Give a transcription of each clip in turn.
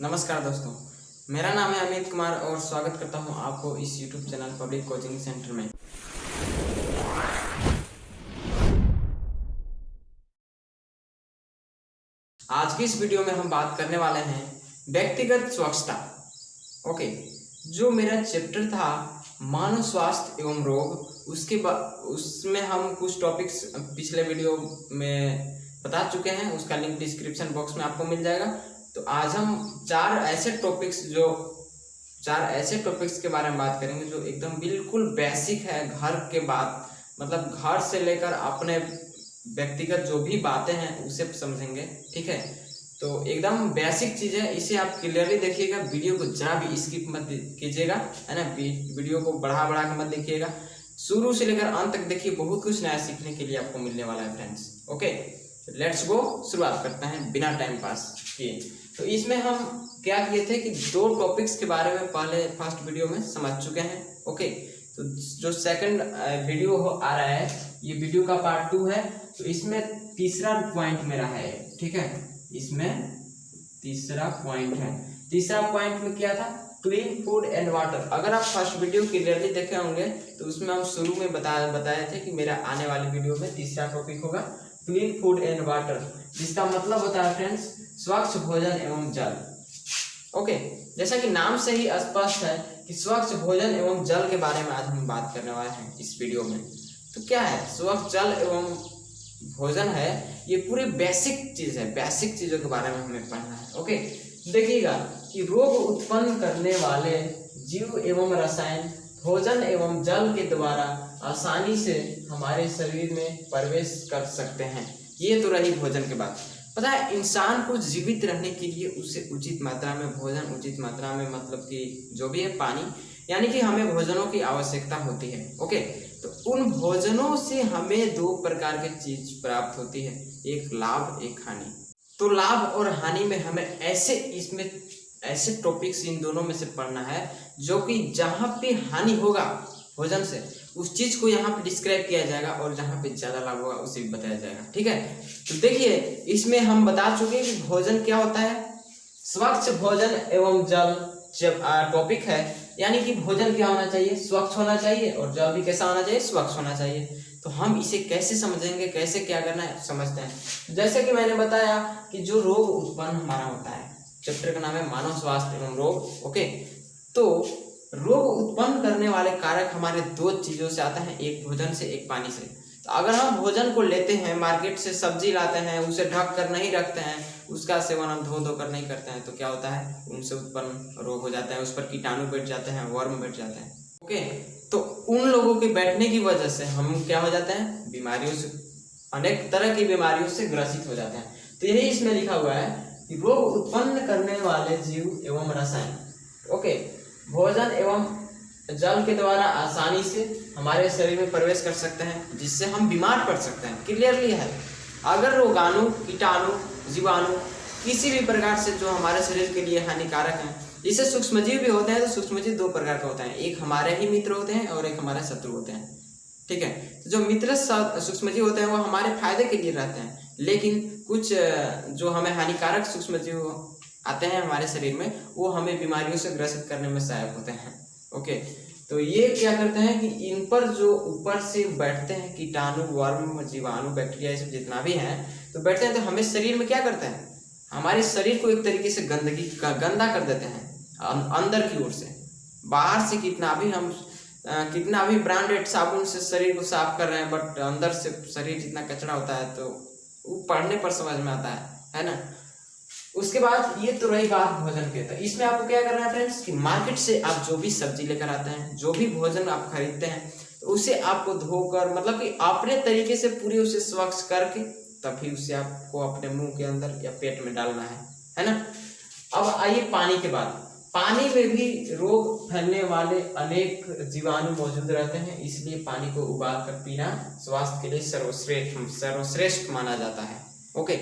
नमस्कार दोस्तों, मेरा नाम है अमित कुमार और स्वागत करता हूं आपको इस YouTube channel public coaching centre में। आज की इस वीडियो में हम बात करने वाले हैं व्यक्तिगत स्वच्छता। ओके, जो मेरा चैप्टर था मानव स्वास्थ्य एवं रोग, उसमें हम कुछ टॉपिक्स पिछले वीडियो में बता चुके हैं, उसका लिंक डिस्क्रिप्शन बॉक्स में आपको मिल जाएगा। तो आज हम चार ऐसे टॉपिक्स के बारे में बात करेंगे जो एकदम बिल्कुल बेसिक है। घर के बात मतलब घर से लेकर अपने व्यक्तिगत जो भी बातें हैं उसे समझेंगे, ठीक है। तो एकदम बेसिक चीज़ है, इसे आप क्लियरली देखिएगा, वीडियो को जरा भी स्किप मत कीजिएगा, है ना। वीडियो को बढ़ा के मत देखिएगा, शुरू से लेकर अंत तक देखिए, बहुत कुछ नया सीखने के लिए आपको मिलने वाला है फ्रेंड्स। ओके, लेट्स गो, शुरुआत करते हैं बिना टाइम पास किए। तो इसमें हम क्या किए थे कि दो टॉपिक्स के बारे में पहले फर्स्ट वीडियो में समझ चुके हैं। ओके, तो जो सेकंड वीडियो आ रहा है, ये वीडियो का पार्ट 2 है। तो इसमें तीसरा पॉइंट मेरा है, ठीक है। इसमें तीसरा पॉइंट है। तीसरा पॉइंट में क्या था? Clean food and water. अगर आप फर्स्ट वीडियो क्लियरली देखे होंगे तो उसमें हम शुरू में बताए थे कि मेरा आने वाली वीडियो में तीसरा टॉपिक होगा क्लीन फूड एंड वाटर, जिसका मतलब होता है फ्रेंड्स स्वच्छ भोजन एवं जल। ओके, जैसा कि नाम से ही स्पष्ट है कि स्वच्छ भोजन एवं जल के बारे में आज हम बात करने वाले हैं इस वीडियो में। तो क्या है स्वच्छ जल एवं भोजन है? ये पूरी बेसिक चीज है, बेसिक चीजों के बारे में हमें पढ़ना है। ओके, देखिएगा कि रोग उत्पन्न करने वाले जीव एवं रसायन भोजन एवं जल के द्वारा आसानी से हमारे शरीर में प्रवेश कर सकते हैं। ये तो रही भोजन के बात। पता है, इंसान को जीवित रहने के लिए उसे उचित मात्रा में भोजन, उचित मात्रा में मतलब कि जो भी है पानी, यानी कि हमें भोजनों की आवश्यकता होती है। ओके, तो उन भोजनों से हमें दो प्रकार की चीज प्राप्त होती है, एक लाभ एक हानि। तो लाभ और हानि में हमें ऐसे टॉपिक्स इन दोनों में से पढ़ना है जो कि जहाँ पे हानि होगा भोजन से उस चीज को यहाँ पे डिस्क्राइब किया जाएगा और जहाँ पे ज्यादा लाभ होगा उसे भी बताया जाएगा, ठीक है। तो देखिए, इसमें हम बता चुके कि भोजन क्या होता है। स्वच्छ भोजन एवं जल जब टॉपिक है, यानी कि भोजन क्या होना चाहिए? स्वच्छ होना चाहिए, और जल भी कैसा होना चाहिए? स्वच्छ होना चाहिए। तो हम इसे कैसे समझेंगे, कैसे क्या करना है, समझते हैं। जैसे कि मैंने बताया कि जो रोग उत्पन्न हमारा होता है, चैप्टर का नाम है मानव स्वास्थ्य एवं रोग। ओके, तो रोग उत्पन्न करने वाले कारक हमारे दो चीजों से आते हैं, एक भोजन से, एक पानी से। तो अगर हम भोजन को लेते हैं, मार्केट से सब्जी लाते हैं, उसे ढक कर नहीं रखते हैं, उसका सेवन हम धो कर नहीं करते हैं, तो क्या होता है? उनसे उत्पन्न रोग हो जाते हैं, उस पर कीटाणु बैठ जाते हैं, वर्म बैठ जाते हैं। ओके, तो उन लोगों के बैठने की वजह से हम क्या हो जाते हैं? बीमारियों से, अनेक तरह की बीमारियों से ग्रसित हो जाते हैं। तो यही इसमें लिखा हुआ है कि रोग उत्पन्न करने वाले जीव एवं रसायन, ओके, भोजन एवं जल के द्वारा आसानी से हमारे शरीर में प्रवेश कर सकते हैं, जिससे हम बीमार पड़ सकते हैं। क्लियरली है, अगर रोगाणु, कीटाणु, जीवाणु किसी भी प्रकार से जो हमारे शरीर के लिए हानिकारक हैं, जैसे सूक्ष्मजीव भी होते हैं, तो सूक्ष्मजीव दो प्रकार के होते हैं, एक हमारे ही मित्र होते हैं और एक हमारे शत्रु होते हैं, ठीक है। तो जो मित्र सूक्ष्मजीव होते हैं वो हमारे फायदे के लिए रहते हैं, लेकिन कुछ जो हमें हानिकारक सूक्ष्मजीव आते हैं हमारे शरीर में, वो हमें बीमारियों से ग्रसित करने में सहायक होते हैं। ओके, तो ये क्या करते हैं कि इन पर जो ऊपर से बैठते हैं कीटाणु, वर्म, जीवाणु, बैक्टीरिया, ये सब जितना भी हैं, तो बैठते हैं तो हमें शरीर में क्या करते हैं? हमारे शरीर को एक तरीके से गंदा कर देते हैं अंदर की ओर से। बाहर से कितना भी ब्रांडेड साबुन से शरीर को साफ कर रहे हैं, बट अंदर से शरीर जितना कचरा होता है, तो वो पढ़ने पर समझ में आता है ना। उसके बाद ये तो रही बात भोजन के। तो इसमें आपको क्या करना है फ्रेंड्स कि मार्केट से आप जो भी सब्जी लेकर आते हैं, जो भी भोजन आप खरीदते हैं, तो उसे आपको धोकर, मतलब कि अपने तरीके से पूरी उसे स्वच्छ करके तभी उसे आपको अपने मुंह के अंदर या पेट में डालना है ना। अब आइए पानी के बाद। पानी में भी रोग फैलने वाले अनेक जीवाणु मौजूद रहते हैं, इसलिए पानी को उबाल कर पीना स्वास्थ्य के लिए सर्वश्रेष्ठ माना जाता है। ओके,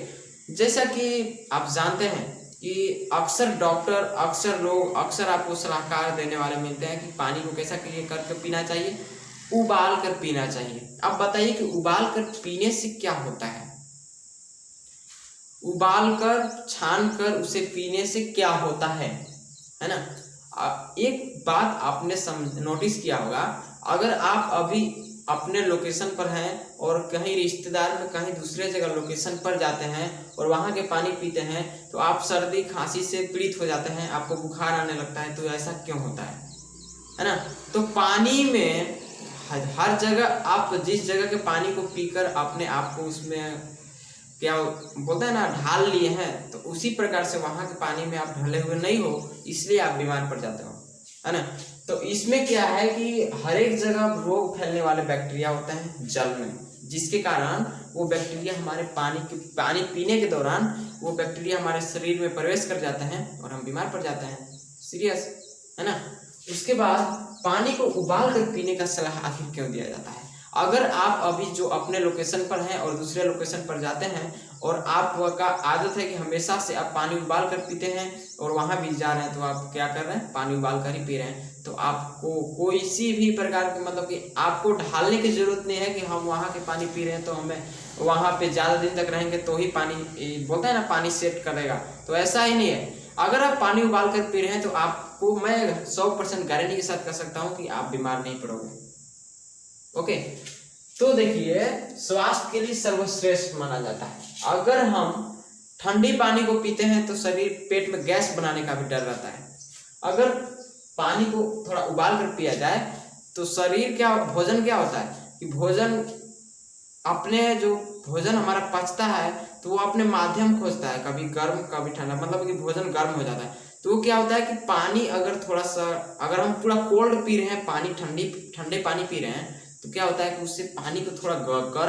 जैसा कि आप जानते हैं कि अक्सर डॉक्टर, अक्सर लोग, अक्सर आपको सलाहकार देने वाले मिलते हैं कि पानी को कैसा करके पीना चाहिए? उबाल कर पीना चाहिए। अब बताइए कि उबाल कर पीने से क्या होता है? उबाल कर छान कर उसे पीने से क्या होता है ना। एक बात आपने नोटिस किया होगा, अगर आप अभी अपने लोकेशन पर हैं और कहीं रिश्तेदार में कहीं दूसरे जगह लोकेशन पर जाते हैं और वहाँ के पानी पीते हैं तो आप सर्दी खांसी से पीड़ित हो जाते हैं, आपको बुखार आने लगता है। तो ऐसा क्यों होता है ना। तो पानी में हर जगह आप जिस जगह के पानी को पीकर अपने आप को उसमें क्या बोलते हैं ना ढाल लिए हैं, तो उसी प्रकार से वहां के पानी में आप ढले हुए नहीं हो, इसलिए आप बीमार पड़ जाते हो, है ना। तो इसमें क्या है कि हर एक जगह रोग फैलने वाले बैक्टीरिया होते हैं जल में, जिसके कारण वो बैक्टीरिया हमारे पानी पीने के दौरान वो बैक्टीरिया हमारे शरीर में प्रवेश कर जाते हैं और हम बीमार पड़ जाते हैं। सीरियस, है ना। उसके बाद पानी को उबाल कर पीने का सलाह आखिर क्यों दिया जाता है। अगर आप अभी जो अपने लोकेशन पर हैं और दूसरे लोकेशन पर जाते हैं और आपका आदत है कि हमेशा से आप पानी उबाल कर पीते हैं और वहां भी जा रहे हैं तो आप क्या कर रहे हैं, पानी उबाल कर ही पी रहे हैं, तो आपको कोई सी भी प्रकार की मतलब कि आपको ढालने की जरूरत नहीं है कि हम वहां के पानी पी रहे हैं तो हमें वहां पे ज्यादा दिन तक रहेंगे तो ही पानी बोलते हैं ना पानी सेट करेगा। तो ऐसा ही नहीं है। अगर आप पानी उबाल कर पी रहे हैं तो आपको मैं 100% गारंटी के साथ कह सकता हूँ कि आप बीमार नहीं पड़ोगे। ओके, तो देखिए स्वास्थ्य के लिए सर्वश्रेष्ठ माना जाता है। अगर हम ठंडी पानी को पीते हैं तो शरीर पेट में गैस बनाने का भी डर रहता है। अगर पानी को थोड़ा उबाल कर पिया जाए तो शरीर भोजन क्या होता है कि भोजन हमारा पचता है तो वो अपने माध्यम खोजता है, कभी गर्म कभी ठंडा, मतलब कि भोजन गर्म हो जाता है। तो वो क्या होता है कि पानी अगर हम पूरा कोल्ड पी रहे हैं, पानी ठंडे पानी पी रहे हैं, तो क्या होता है कि उससे पानी को थोड़ा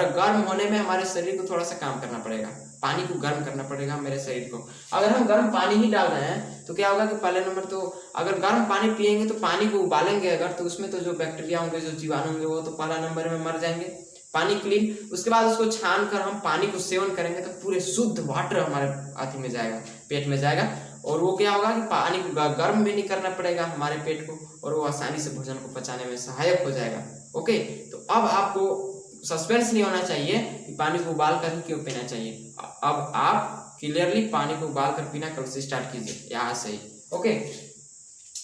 गर्म होने में हमारे शरीर को थोड़ा सा काम करना पड़ेगा, पानी को गर्म करना पड़ेगा मेरे शरीर को। अगर हम गर्म पानी ही डाल रहे हैं तो क्या होगा कि पहले नंबर तो अगर गर्म पानी पिएंगे तो पानी को उबालेंगे अगर, तो उसमें तो जो बैक्टीरिया होंगे, जो जीवाणु होंगे, वो तो पहला नंबर में मर जाएंगे, पानी क्लीन। उसके बाद उसको छान कर हम पानी को सेवन करेंगे तो पूरे शुद्ध वाटर हमारे हाथी में जाएगा, पेट में जाएगा, और वो क्या होगा कि पानी को गर्म भी नहीं करना पड़ेगा हमारे पेट को, और वो आसानी से भोजन को पचाने में सहायक हो जाएगा। ओके, तो अब आपको सस्पेंस नहीं होना चाहिए कि पानी को उबाल कर ही क्यों पीना चाहिए। अब आप क्लियरली पानी को उबाल कर पीना कल से स्टार्ट कीजिए, यहाँ से ही। ओके,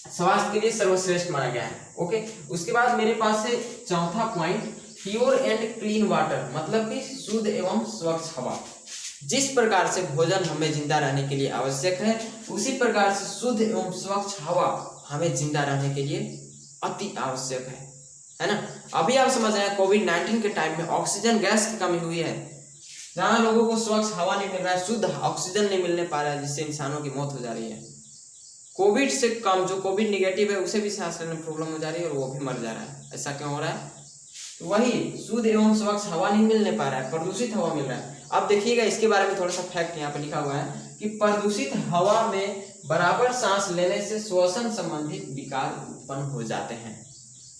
स्वास्थ्य के लिए सर्वश्रेष्ठ माना गया है। ओके, उसके बाद मेरे पास है चौथा point, pure and clean water, मतलब कि शुद्ध एवं स्वच्छ हवा। जिस प्रकार से भोजन हमें जिंदा रहने के लिए आवश्यक है, उसी प्रकार से शुद्ध एवं स्वच्छ हवा हमें जिंदा रहने के लिए अति आवश्यक है ना। अभी आप समझ रहे हैं कोविड-19 के टाइम में ऑक्सीजन गैस की कमी हुई है, जहाँ लोगों को स्वच्छ हवा नहीं मिल रहा है, शुद्ध ऑक्सीजन नहीं मिलने पा रहा है, जिससे इंसानों की मौत हो जा रही है। कोविड से कम जो कोविड निगेटिव है उसे भी सांस लेने में प्रॉब्लम हो जा रही है और वो भी मर जा रहा है। ऐसा क्यों हो रहा है? तो वही शुद्ध एवं स्वच्छ हवा नहीं मिलने पा रहा है, प्रदूषित हवा मिल रहा है। अब देखिएगा इसके बारे में थोड़ा सा फैक्ट यहाँ पे लिखा हुआ है कि प्रदूषित हवा में बराबर सांस लेने से श्वसन संबंधित विकार उत्पन्न हो जाते हैं,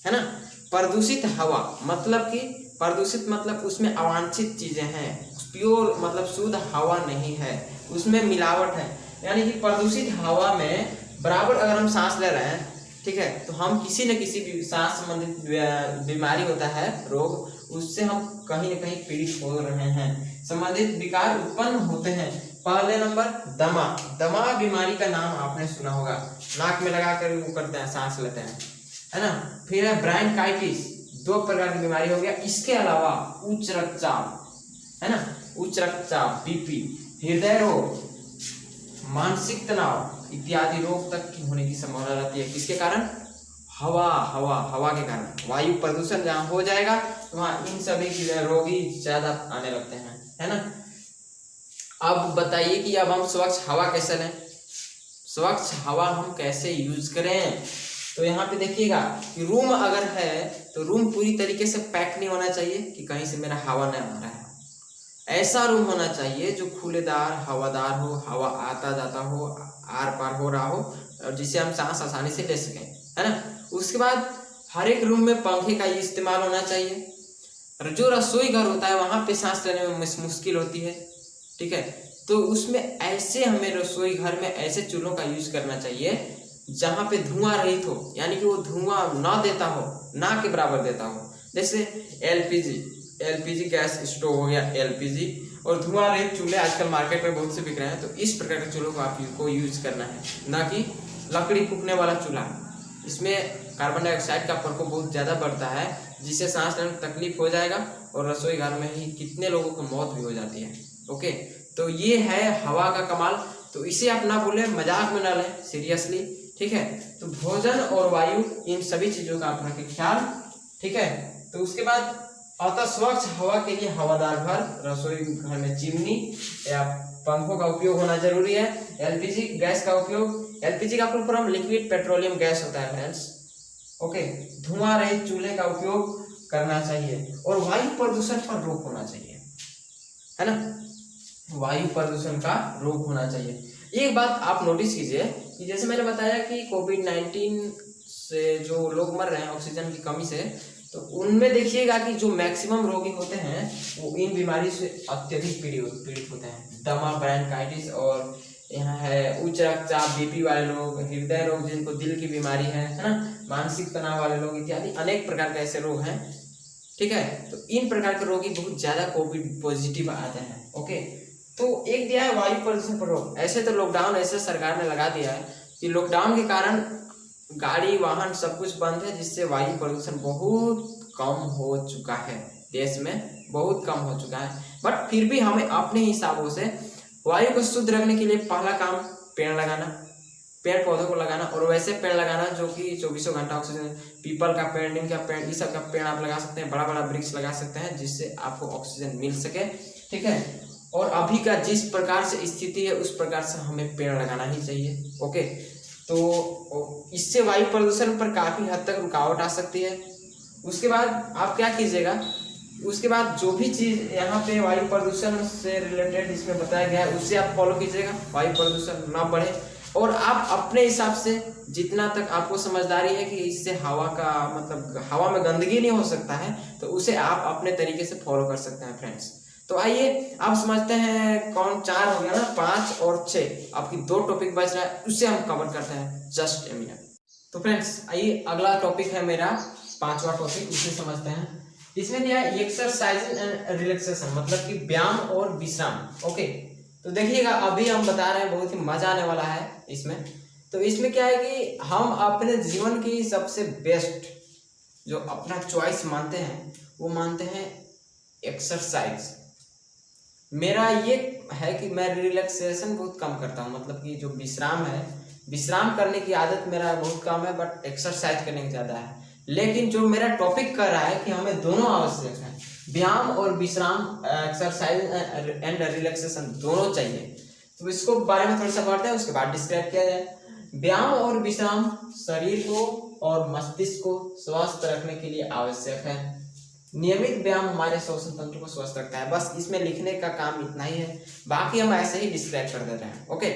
है ना। प्रदूषित हवा मतलब उसमें अवांछित चीजें हैं, प्योर मतलब शुद्ध हवा नहीं है, उसमें मिलावट है। यानी कि प्रदूषित हवा में बराबर अगर हम सांस ले रहे हैं, ठीक है, तो हम किसी न किसी भी सांस संबंधित बीमारी होता है, रोग, उससे हम कहीं न कहीं पीड़ित हो रहे हैं, संबंधित विकार उत्पन्न होते हैं। पहले नंबर दमा बीमारी का नाम आपने सुना होगा, नाक में लगा कर वो करते हैं, सांस लेते हैं, है ना। फिर है ब्रोंकाइटिस, 2 प्रकार की बीमारी हो गया। इसके अलावा उच्च रक्तचाप, है ना, उच्च रक्तचाप, बीपी, हृदय रोग, मानसिक तनाव इत्यादि रोग तक की होने की संभावना रहती है। किसके कारण? हवा के कारण। वायु प्रदूषण जहाँ हो जाएगा तो वहाँ इन सभी रोगी ज्यादा आने लगते हैं, है ना। अब बताइए कि अब हम स्वच्छ हवा कैसे लें, स्वच्छ हवा हम कैसे यूज करें। तो यहाँ पे देखिएगा कि रूम अगर है तो रूम पूरी तरीके से पैक नहीं होना चाहिए कि कहीं से मेरा हवा नहीं आ रहा है। ऐसा रूम होना चाहिए जो खुलेदार, हवादार हो, हवा आता जाता हो, आर पार हो रहा हो, और जिसे हम सांस आसानी से ले सकें, है ना। उसके बाद हर एक रूम में पंखे का इस्तेमाल होना चाहिए। जो रसोई घर होता है वहां पे सांस लेने में मुश्किल होती है, ठीक है, तो उसमें ऐसे हमें रसोई घर में ऐसे चूल्हों का यूज करना चाहिए जहां पे धुआं रहित हो, यानी कि वो धुआं ना देता हो, ना के बराबर देता हो। जैसे एलपीजी गैस स्टोव हो गया, एलपीजी, और धुआं रहित चूल्हे आजकल मार्केट में बहुत से बिक रहे हैं। तो इस प्रकार के चूल्हों को आपको यूज करना है, ना कि लकड़ी फूकने वाला चूल्हा। इसमें कार्बन डाइऑक्साइड का प्रकोप बहुत ज़्यादा बढ़ता है, जिससे सांस लेने में तकलीफ हो जाएगा और रसोई घर में ही कितने लोगों को मौत भी हो जाती है। ओके, तो ये है हवा का कमाल। तो इसे आप ना भूलें, मजाक में ना लें, सीरियसली, ठीक है। तो भोजन और वायु, इन सभी चीज़ों का आप रखें ख्याल, ठीक है। तो उसके बाद अतः स्वच्छ हवा के लिए हवादार घर, रसोई घर में चिमनी या पंखों का उपयोग होना जरूरी है। एलपीजी गैस का उपयोग, एलपीजी का full form liquid petroleum gas होता है फ्रेंड्स। ओके, धुआं रहित चूल्हे का उपयोग करना चाहिए और वायु प्रदूषण पर रोक होना चाहिए, है ना। वायु प्रदूषण का रोक होना चाहिए। एक बात आप नोटिस कीजिए कि जैसे मैंने बताया कि कोविड-19 से जो लोग मर रहे हैं ऑक्सीजन की कमी से, तो उनमें देखिएगा कि जो मैक्सिमम रोगी होते हैं वो इन बीमारी से अत्यधिक पीड़ित होते हैं। दमा, ब्रोंकाइटिस और यहाँ है उच्च रक्तचाप, बीपी वाले लोग, हृदय रोग जिनको दिल की बीमारी है ना, मानसिक तनाव वाले लोग इत्यादि अनेक प्रकार के ऐसे रोग हैं, ठीक है। तो इन प्रकार के रोगी बहुत ज्यादा कोविड पॉजिटिव आते हैं। ओके, तो एक दिया है वायु प्रदूषण पर रोक। ऐसे तो लॉकडाउन ऐसे सरकार ने लगा दिया है कि लॉकडाउन के कारण गाड़ी वाहन सब कुछ बंद है, जिससे वायु प्रदूषण बहुत कम हो चुका है, देश में बहुत कम हो चुका है। बट फिर भी हमें अपने हिसाबों से वायु को शुद्ध रखने के लिए पहला काम पेड़ लगाना, पेड़ पौधों को लगाना, और वैसे पेड़ लगाना जो कि 24 घंटा ऑक्सीजन, पीपल का पेड़, नीम का पेड़, इस सब का पेड़ आप लगा सकते हैं, बड़ा बड़ा वृक्ष लगा सकते हैं, जिससे आपको ऑक्सीजन मिल सके, ठीक है। और अभी का जिस प्रकार से स्थिति है उस प्रकार से हमें पेड़ लगाना ही चाहिए। ओके, तो इससे वायु प्रदूषण पर काफी हद तक रुकावट आ सकती है। उसके बाद आप क्या कीजिएगा, उसके बाद जो भी चीज यहाँ पे वायु प्रदूषण से रिलेटेड इसमें बताया गया है उससे आप फॉलो कीजिएगा, वायु प्रदूषण ना बढ़े। और आप अपने हिसाब से जितना तक आपको समझदारी है कि इससे हवा का मतलब हवा में गंदगी नहीं हो सकता है, तो उसे आप अपने तरीके से फॉलो कर सकते हैं फ्रेंड्स। तो आइए आप समझते हैं, कौन 4 हो गया ना, 5 और 6, आपकी 2 टॉपिक बच रहा है, उससे हम कवर करते हैं जस्ट ए मिनट। तो फ्रेंड्स आइए, अगला टॉपिक है मेरा 5वां टॉपिक, उसे समझते हैं। इसमें दिया है एक्सरसाइज एंड रिलैक्सेशन, मतलब कि व्यायाम और विश्राम। ओके, तो देखिएगा अभी हम बता रहे हैं, बहुत ही मजा आने वाला है इसमें। तो इसमें क्या है कि हम अपने जीवन की सबसे बेस्ट जो अपना चॉइस मानते हैं वो मानते हैं एक्सरसाइज। मेरा ये है कि मैं रिलैक्सेशन बहुत कम करता हूँ, मतलब कि जो विश्राम है, विश्राम करने की आदत मेरा बहुत कम है, बट एक्सरसाइज करने की ज़्यादा है। लेकिन जो मेरा टॉपिक कर रहा है कि हमें दोनों आवश्यक है, व्यायाम और विश्राम, एक्सरसाइज एंड रिलैक्सेशन दोनों चाहिए। तो इसको बारे में थोड़ा सा पढ़ते हैं, उसके बाद डिस्क्राइब किया जाए। व्यायाम और विश्राम शरीर को और मस्तिष्क को स्वस्थ रखने के लिए आवश्यक है। नियमित व्यायाम हमारे श्वसन तंत्र को स्वस्थ रखता है। बस इसमें लिखने का काम इतना ही है, बाकी हम ऐसे ही डिस्क्राइब कर देते हैं। ओके,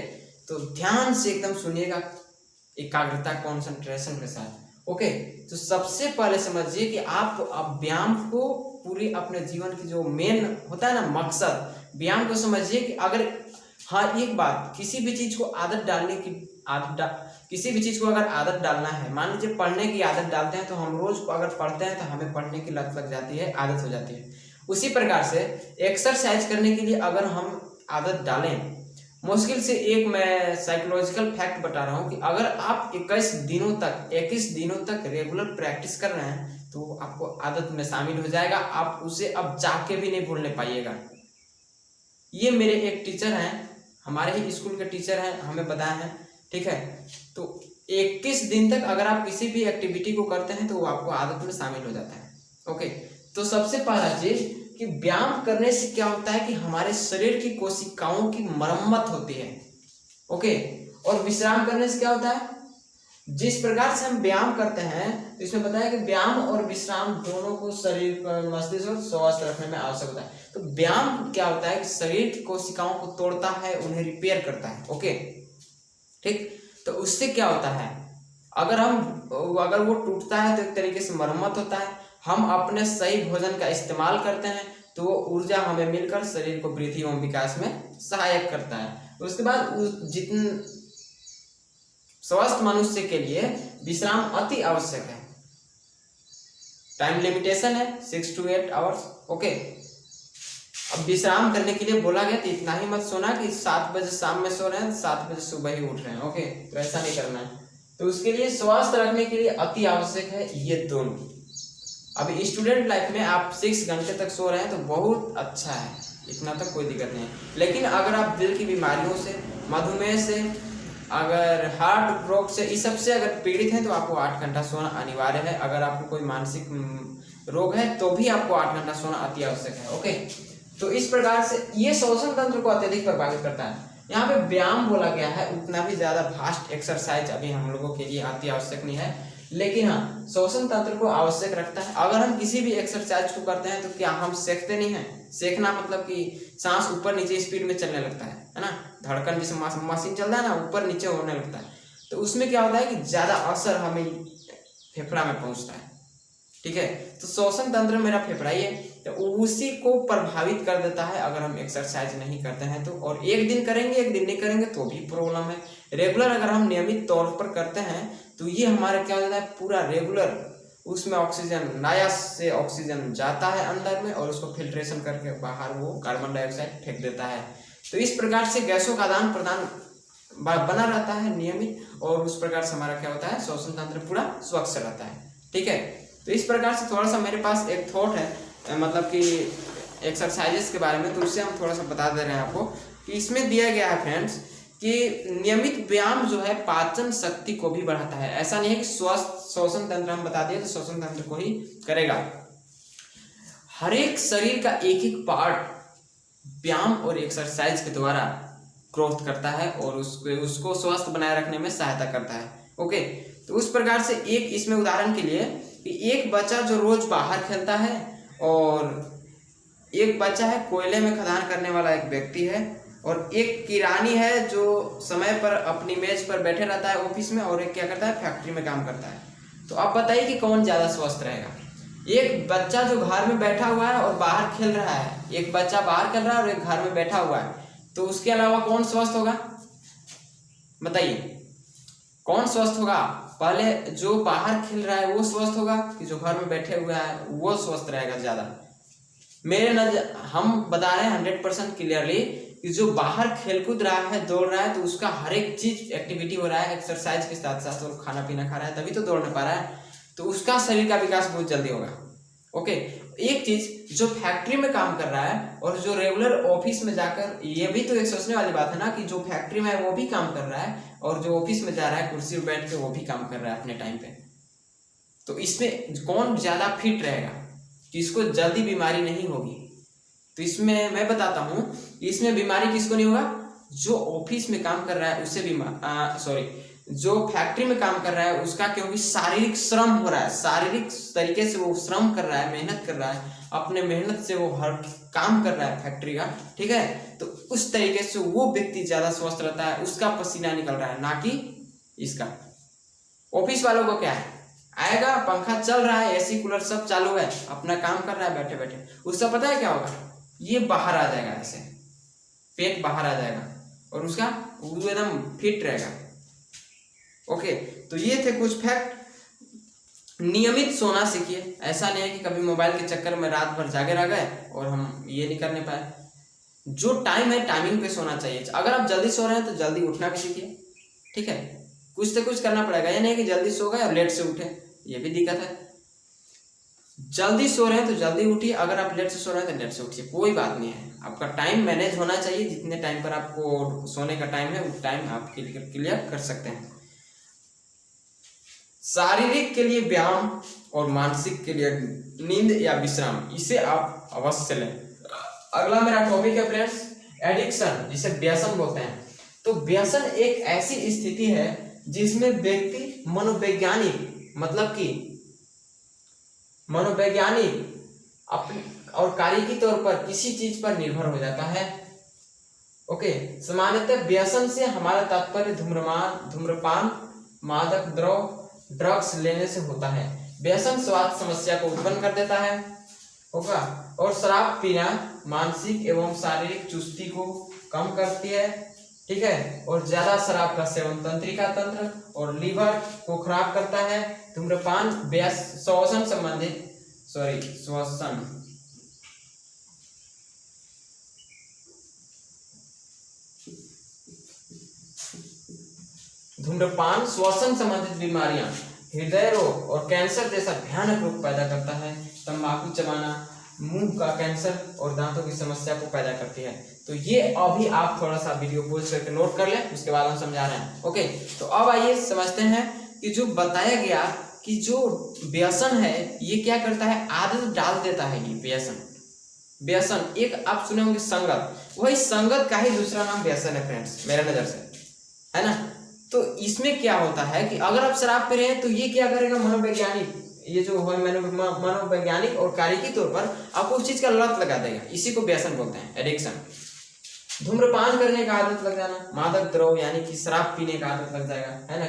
तो ध्यान से एकदम सुनिएगा, एकाग्रता, कॉन्सेंट्रेशन के साथ। ओके, तो सबसे पहले समझिए कि आप व्यायाम को पूरी अपने जीवन की जो मेन होता है ना मकसद, व्यायाम को समझिए कि अगर हाँ एक बात, किसी भी चीज को आदत डालने की किसी भी चीज को अगर आदत डालना है, मान लीजिए पढ़ने की आदत डालते हैं, तो हम रोज अगर पढ़ते हैं तो हमें पढ़ने की लत लग जाती है, आदत हो जाती है। उसी प्रकार से एक्सरसाइज करने के लिए अगर हम आदत डालें, मुश्किल से एक मैं साइकोलॉजिकल फैक्ट बता रहा हूँ कि अगर आप 21 दिनों तक रेगुलर प्रैक्टिस कर रहे हैं तो आपको आदत में शामिल हो जाएगा, आप उसे अब चाह के भी नहीं भूलने पाइएगा। ये मेरे एक टीचर हैं, हमारे ही स्कूल के टीचर हैं, हमें बताया है, ठीक है। तो 21 दिन तक अगर आप किसी भी एक्टिविटी को करते हैं तो वो आपको आदत में शामिल हो जाता है। ओके, तो सबसे पहला चीज कि व्यायाम करने से क्या होता है कि हमारे शरीर की कोशिकाओं की मरम्मत होती है। ओके, और विश्राम करने से क्या होता है, जिस प्रकार से हम व्यायाम करते हैं तो इसमें बताया कि व्यायाम और विश्राम दोनों को शरीर मस्तिष्क और स्वस्थ रखने में आवश्यक होता है। तो व्यायाम क्या होता है कि शरीर की कोशिकाओं को तोड़ता है, उन्हें रिपेयर करता है। ओके, ठीक, तो उससे क्या होता है, अगर वो टूटता है तो एक तरीके से मरम्मत होता है। हम अपने सही भोजन का इस्तेमाल करते हैं तो वो ऊर्जा हमें मिलकर शरीर को वृद्धि एवं विकास में सहायक करता है। उसके बाद जितने स्वस्थ मनुष्य के लिए विश्राम अति आवश्यक है। टाइम लिमिटेशन है 6 to 8 आवर्स। ओके, अब विश्राम करने के लिए बोला गया तो इतना ही मत सोना कि 7 बजे शाम में सो रहे हैं 7 बजे सुबह ही उठ रहे हैं। ओके, तो ऐसा नहीं करना है। तो उसके लिए स्वास्थ्य रखने के लिए अति आवश्यक है ये दोनों। अभी स्टूडेंट लाइफ में आप 6 घंटे तक सो रहे हैं तो बहुत अच्छा है, इतना तक कोई दिक्कत नहीं है। लेकिन अगर आप दिल की बीमारियों से, मधुमेह से, अगर हार्ट रोग से, इस सब से अगर पीड़ित हैं तो आपको 8 घंटा सोना अनिवार्य है। अगर आपको कोई मानसिक रोग है तो भी आपको 8 घंटा सोना अति आवश्यक है। ओके, तो इस प्रकार से ये श्वसन तंत्र को अत्यधिक प्रभावित करता है। यहाँ पे व्यायाम बोला गया है, उतना भी ज्यादा फास्ट एक्सरसाइज अभी हम लोगों के लिए अति आवश्यक नहीं है, लेकिन हाँ श्वसन तंत्र को आवश्यक रखता है। अगर हम किसी भी एक्सरसाइज को करते हैं तो क्या हम सेकते नहीं है? सेकना मतलब कि सांस ऊपर नीचे स्पीड में चलने लगता है ना, धड़कन जैसे मशीन चल रहा है ना, ऊपर नीचे होने लगता है। तो उसमें क्या होता है कि ज्यादा असर हमें फेफड़ा में पहुंचता है। ठीक है, तो श्वसन तंत्र मेरा फेफड़ा ही है, तो उसी को प्रभावित कर देता है अगर हम एक्सरसाइज नहीं करते हैं तो। और एक दिन करेंगे एक दिन नहीं करेंगे तो भी प्रॉब्लम है। रेगुलर अगर हम नियमित तौर पर करते हैं तो ये हमारा क्या हो जाता है, पूरा रेगुलर उसमें ऑक्सीजन, नायास से ऑक्सीजन जाता है अंदर में और उसको फिल्ट्रेशन करके बाहर वो कार्बन डाइऑक्साइड फेंक देता है। तो इस प्रकार से गैसों का आदान प्रदान बना रहता है नियमित, और उस प्रकार से हमारा क्या होता है, श्वसन तंत्र पूरा स्वच्छ रहता है। ठीक है, तो इस प्रकार से थोड़ा सा मेरे पास एक थॉट है, मतलब कि एक्सरसाइजेस के बारे में, तो उससे हम थोड़ा सा बता दे रहे हैं आपको कि इसमें दिया गया है फ्रेंड्स कि नियमित व्यायाम जो है पाचन शक्ति को भी बढ़ाता है। ऐसा नहीं है कि स्वस्थ श्वसन तंत्र हम बता दिए तो श्वसन तंत्र को ही करेगा। हर एक शरीर का एक एक पार्ट व्यायाम और एक्सरसाइज के द्वारा ग्रोथ करता है और उसको स्वस्थ बनाए रखने में सहायता करता है। ओके, तो उस प्रकार से एक इसमें उदाहरण के लिए कि एक बच्चा जो रोज बाहर खेलता है और एक बच्चा है कोयले में खदान करने वाला एक व्यक्ति है, और एक किरानी है जो समय पर अपनी मेज पर बैठे रहता है ऑफिस में, और एक क्या करता है, फैक्ट्री में काम करता है। तो आप बताइए कि कौन ज्यादा स्वस्थ रहेगा? एक बच्चा जो घर में बैठा हुआ है और बाहर खेल रहा है, एक बच्चा बाहर खेल रहा है और एक घर में बैठा हुआ है, तो उसके अलावा कौन स्वस्थ होगा? बताइए कौन स्वस्थ होगा? पहले जो बाहर खेल रहा है वो स्वस्थ होगा कि जो घर में बैठे हुए है वो स्वस्थ रहेगा ज्यादा? मेरे नजर हम बता रहे हैं 100% क्लियरली कि जो बाहर खेलकूद रहा है, दौड़ रहा है, तो उसका हर एक चीज एक्टिविटी हो रहा है एक्सरसाइज के साथ साथ, और खाना पीना खा रहा है तभी तो दौड़ नहीं पा रहा है, तो उसका शरीर का विकास बहुत जल्दी होगा। ओके, एक चीज जो फैक्ट्री में काम कर रहा है और जो रेगुलर ऑफिस में जाकर, ये भी तो एक सोचने वाली बात है ना कि जो फैक्ट्री में है वो भी काम कर रहा है और जो ऑफिस में जा रहा है कुर्सी पर बैठ के वो भी काम कर रहा है अपने टाइम पे, तो इसमें कौन ज्यादा फिट रहेगा कि इसको जल्दी बीमारी नहीं होगी? तो इसमें मैं बताता हूं, इसमें बीमारी किसको नहीं होगा? जो ऑफिस में काम कर रहा है उसे भी जो फैक्ट्री में काम कर रहा है उसका, क्योंकि शारीरिक श्रम हो रहा है, शारीरिक तरीके से वो श्रम कर रहा है, मेहनत कर रहा है, अपने मेहनत से वो हर काम कर रहा है फैक्ट्री का। ठीक है, तो उस तरीके से वो व्यक्ति ज्यादा स्वस्थ रहता है, उसका पसीना निकल रहा है, ना कि इसका। ऑफिस वालों को क्या है, आएगा, पंखा चल रहा है, एसी कूलर सब चालू है, अपना काम कर रहा है बैठे बैठे, उसका पता है क्या होगा? ये बाहर आ जाएगा, ऐसे पेट बाहर आ जाएगा और उसका वो एकदम फिट रहेगा। ओके, तो ये थे कुछ फैक्ट। नियमित सोना सीखिए, ऐसा नहीं है कि कभी मोबाइल के चक्कर में रात भर जागे रह गए और हम ये नहीं करने पाए। जो टाइम है टाइमिंग पे सोना चाहिए। अगर आप जल्दी सो रहे हैं तो जल्दी उठना भी सीखिए। ठीक है, कुछ तो कुछ करना पड़ेगा, ये नहीं कि जल्दी सो गए और लेट से उठे, ये भी दिक्कत है। जल्दी सो रहे हैं तो जल्दी उठिए, अगर आप लेट से सो रहे हैं तो लेट से उठिए, कोई बात नहीं है। आपका टाइम मैनेज होना चाहिए, जितने टाइम पर आपको सोने का टाइम है उस टाइम आप क्लियर कर सकते हैं। शारीरिक के लिए व्यायाम और मानसिक के लिए नींद या विश्राम, इसे आप अवश्य लें। अगला मेरा टॉपिक है फ्रेंड्स एडिक्शन, जिसे व्यसन बोलते हैं। तो व्यसन एक ऐसी स्थिति है जिसमें व्यक्ति मनोवैज्ञानिक, मतलब कि मनोवैज्ञानिक अपने और कार्यकी तौर पर किसी चीज पर निर्भर हो जाता है। ओके, सामान्यतः व्यसन से हमारा तात्पर्य धूम्रपान, मादक द्रव्य, ड्रग्स लेने से होता है। व्यसन स्वास्थ्य समस्या को उत्पन्न कर देता है होगा, और शराब पीना मानसिक एवं शारीरिक चुस्ती को कम करती है। ठीक है, और ज्यादा शराब का सेवन तंत्रिका तंत्र और लीवर को खराब करता है। धूम्रपान श्वसन धूम्रपान श्वसन संबंधित बीमारियां, हृदय रोग और कैंसर जैसा भयानक रोग पैदा करता है। तंबाकू चबाना मुंह का कैंसर और दांतों की समस्या को पैदा करती है। तो ये अभी आप थोड़ा सा वीडियो पॉज करके नोट कर लें, उसके बाद हम समझा रहे हैं। ओके, तो अब आइए समझते हैं कि जो बताया गया कि जो व्यसन है ये क्या करता है, आदत डाल देता है। ये व्यसन एक आप सुने होंगे संगत, वही संगत का ही दूसरा नाम व्यसन है फ्रेंड्स, मेरे नजर से, है ना। तो इसमें क्या होता है कि अगर आप शराब पी रहे हैं तो ये क्या करेगा, मनोवैज्ञानिक, ये जो मनोवैज्ञानिक और कार्यकी तौर पर आपको उस चीज का लत लगा देगा। इसी को व्यसन बोलते हैं, एडिक्शन। धूम्रपान करने का आदत लग जाना, मादक द्रव्य यानी कि शराब पीने का आदत लग जाएगा, है ना।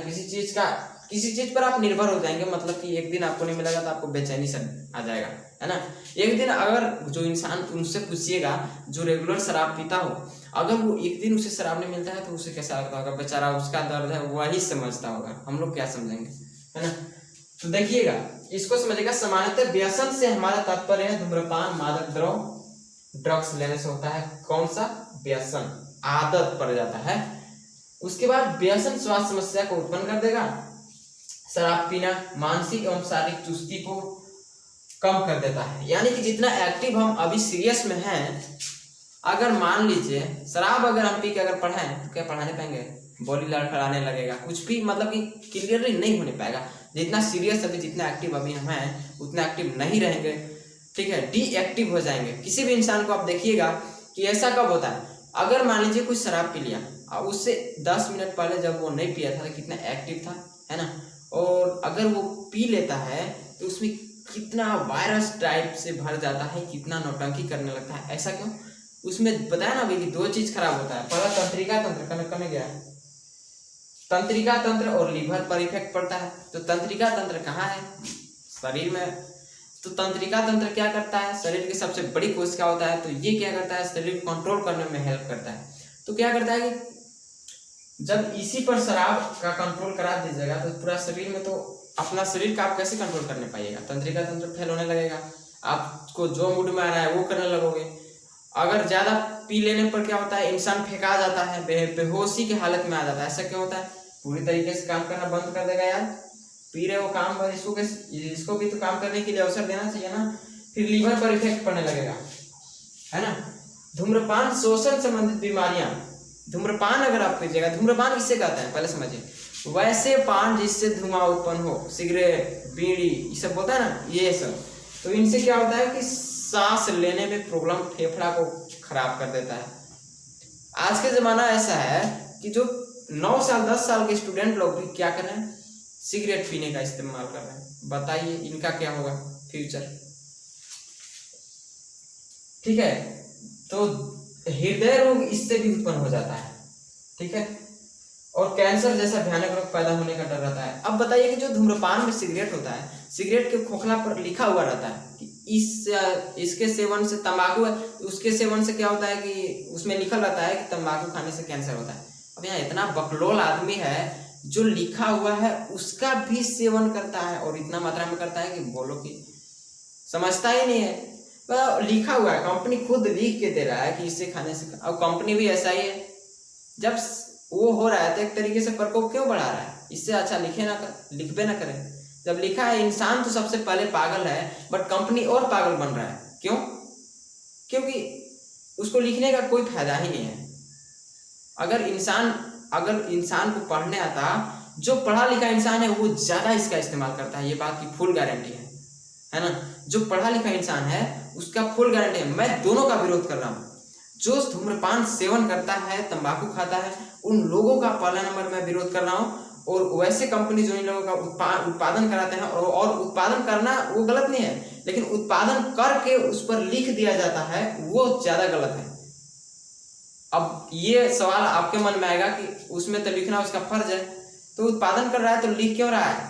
किसी चीज पर आप निर्भर हो जाएंगे, मतलब कि एक दिन आपको नहीं मिलेगा तो आपको बेचैनी सा आ जाएगा, है ना। एक दिन अगर जो इंसान, उनसे पूछिएगा जो रेगुलर शराब पीता हो, अगर वो एक दिन उसे शराब नहीं मिलता है तो उसे कैसा लगता होगा, बेचारा, उसका दर्द है वही समझता होगा, हम लोग क्या समझेंगे, है ना। तो देखिएगा, इसको समझिएगा। सामान्यतः व्यसन से हमारा तात्पर्य है धूम्रपान, मादक द्रव्य, ड्रग्स लेने से होता है। कौन सा व्यसन, आदत पड़ जाता है। उसके बाद व्यसन स्वास्थ्य समस्या को उत्पन्न कर देगा। शराब पीना मानसिक एवं शारीरिक चुस्ती को कम कर देता है, यानी कि जितना एक्टिव हम अभी सीरियस में हैं, अगर मान लीजिए शराब अगर हम पी के अगर पढ़ाएं तो क्या पढ़ाने पाएंगे, बॉडी लड़खड़ाने लगेगा, कुछ भी मतलब कि क्लियरली नहीं होने पाएगा। जितना सीरियस अभी, जितना एक्टिव अभी हम हैं, उतना एक्टिव नहीं रहेंगे, ठीक है, डीएक्टिव हो जाएंगे। किसी भी इंसान को आप देखिएगा कि ऐसा कब होता है, अगर मान लीजिए कुछ शराब पी लिया और उससे 10 मिनट पहले जब वो नहीं पिया था तो कितना एक्टिव था, है ना। और अगर वो पी लेता है तो उसमें कितना वायरस टाइप से भर जाता है, कितना नौटंकी करने लगता है। ऐसा क्यों, उसमें बताया ना अभी कि दो चीज खराब होता है। पहला तंत्रिका तंत्र करने गया, तंत्रिका तंत्र और लीवर पर इफेक्ट पड़ता है। तो तंत्रिका तंत्र कहाँ है, शरीर में। तो तंत्रिका तंत्र क्या करता है, शरीर की सबसे बड़ी कोशिका होता है, तो ये क्या करता है, शरीर को कंट्रोल करने में हेल्प करता है। तो क्या करता है कि जब इसी पर शराब का कंट्रोल करा दीजिएगा तो पूरा शरीर में, तो अपना शरीर का आप कैसे कंट्रोल करने पाइएगा, तंत्रिका तंत्र फेल होने लगेगा। आपको जो मूड में आ रहा है वो करने लगोगे। अगर ज्यादा पी लेने पर क्या होता है, इंसान फेंका जाता है, बेहोशी की हालत में आ जाता है। ऐसा क्यों होता है, पूरी तरीके से काम करना बंद कर देगा। यार पी रहे हो काम, इसको भी तो काम करने के लिए अवसर देना चाहिए ना। फिर लीवर पर इफेक्ट पड़ने लगेगा, है ना। धूम्रपान श्वसन संबंधित बीमारियां, धूम्रपान अगर आप कीजिएगा, धूम्रपान किससे कहते हैं पहले समझिए, वैसे पान जिससे धुआं उत्पन्न हो, सिगरेट, बीड़ी, ये सब बोलता है ना, ये सब। तो इनसे क्या होता है कि सांस लेने में प्रॉब्लम, फेफड़ा को खराब कर देता है। आज के जमाना ऐसा है कि जो 9 साल 10 साल के स्टूडेंट लोग भी क्या कर रहे हैं, सिगरेट पीने का इस्तेमाल कर रहे हैं। बताइए इनका क्या होगा फ्यूचर, ठीक है। तो हृदय रोग इससे भी उत्पन्न हो जाता है, ठीक है, और कैंसर जैसा भयानक रोग पैदा होने का डर रहता है। अब बताइए कि जो धूम्रपान में सिगरेट होता है, सिगरेट के खोखला पर लिखा हुआ रहता है कि इसके सेवन से, तंबाकू है उसके सेवन से क्या होता है कि उसमें लिखा रहता है कि तंबाकू खाने से कैंसर होता है। अब यहाँ इतना बकलोल आदमी है जो लिखा हुआ है उसका भी सेवन करता है, और इतना मात्रा में करता है कि बोलो कि समझता ही नहीं है। लिखा हुआ है, कंपनी खुद लिख के दे रहा है कि इससे खाने से, और कंपनी भी ऐसा ही है। जब वो हो रहा है तो एक तरीके से प्रकोप क्यों बढ़ा रहा है, इससे अच्छा लिखबे ना करें। जब लिखा है, इंसान तो सबसे पहले पागल है, बट कंपनी और पागल बन रहा है। क्यों, क्योंकि उसको लिखने का कोई फायदा ही नहीं है। अगर इंसान को पढ़ने आता, जो पढ़ा लिखा इंसान है वो ज्यादा इसका इस्तेमाल करता है, ये बात की फुल गारंटी है ना। जो पढ़ा लिखा इंसान है उसका फुल गारंटी है। मैं दोनों का विरोध कर रहा हूँ। जो धूम्रपान सेवन करता है, तंबाकू खाता है, उन लोगों का पहला नंबर मैं विरोध कर रहा हूँ। और वैसे कंपनी जो इन लोगों का उत्पादन कराते हैं, और उत्पादन करना वो गलत नहीं है, लेकिन उत्पादन करके उस पर लिख दिया जाता है वो ज्यादा गलत है। अब ये सवाल आपके मन में आएगा कि उसमें तो लिखना उसका फर्ज है, तो उत्पादन कर रहा है तो लिख क्यों रहा है।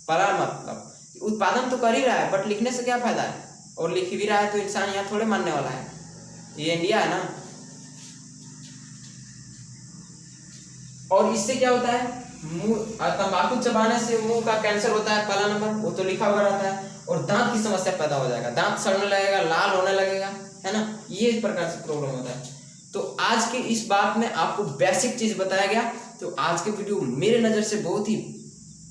पहला मतलब उत्पादन तो कर ही रहा है, बट लिखने से क्या फायदा है, और लिख भी रहा है तो इंसान यहाँ थोड़े मानने वाला है। ये इंडिया है ना। और इससे क्या होता है, तंबाकू चबाने से मुंह का कैंसर होता है, पहला नंबर, वो तो लिखा हुआ रहता है। और दांत की समस्या पैदा हो जाएगा, दांत सड़ने लगेगा, लाल होने लगेगा, है ना। ये इस प्रकार से प्रॉब्लम होता है। तो आज की इस बात में आपको बेसिक चीज बताया गया तो आज के वीडियो मेरे नज़र से बहुत ही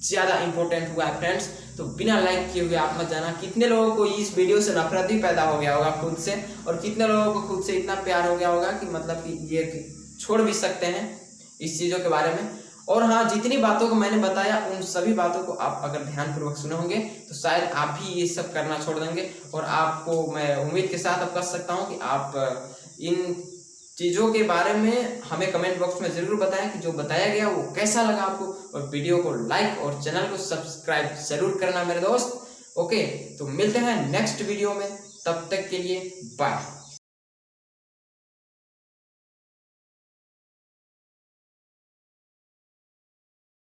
ज़्यादा इंपॉर्टेंट हुआ है फ्रेंड्स। तो बिना लाइक किए हुए आप मत जाना। कितने लोगों को इस वीडियो से नफरत भी पैदा हो गया होगा खुद से, और कितने लोगों को खुद से इतना प्यार हो गया होगा कि मतलब कि ये छोड़ भी सकते हैं इस चीज़ों के बारे में। और हाँ, जितनी बातों को मैंने बताया उन सभी बातों को आप अगर ध्यानपूर्वक सुने होंगे तो शायद आप भी ये सब करना छोड़ देंगे। और आपको मैं उम्मीद के साथ अब कह सकता हूँ कि आप इन चीज़ों के बारे में हमें कमेंट बॉक्स में ज़रूर बताएं कि जो बताया गया वो कैसा लगा आपको, और वीडियो को लाइक और चैनल को सब्सक्राइब जरूर करना मेरे दोस्त। ओके, तो मिलते हैं नेक्स्ट वीडियो में, तब तक के लिए बाय।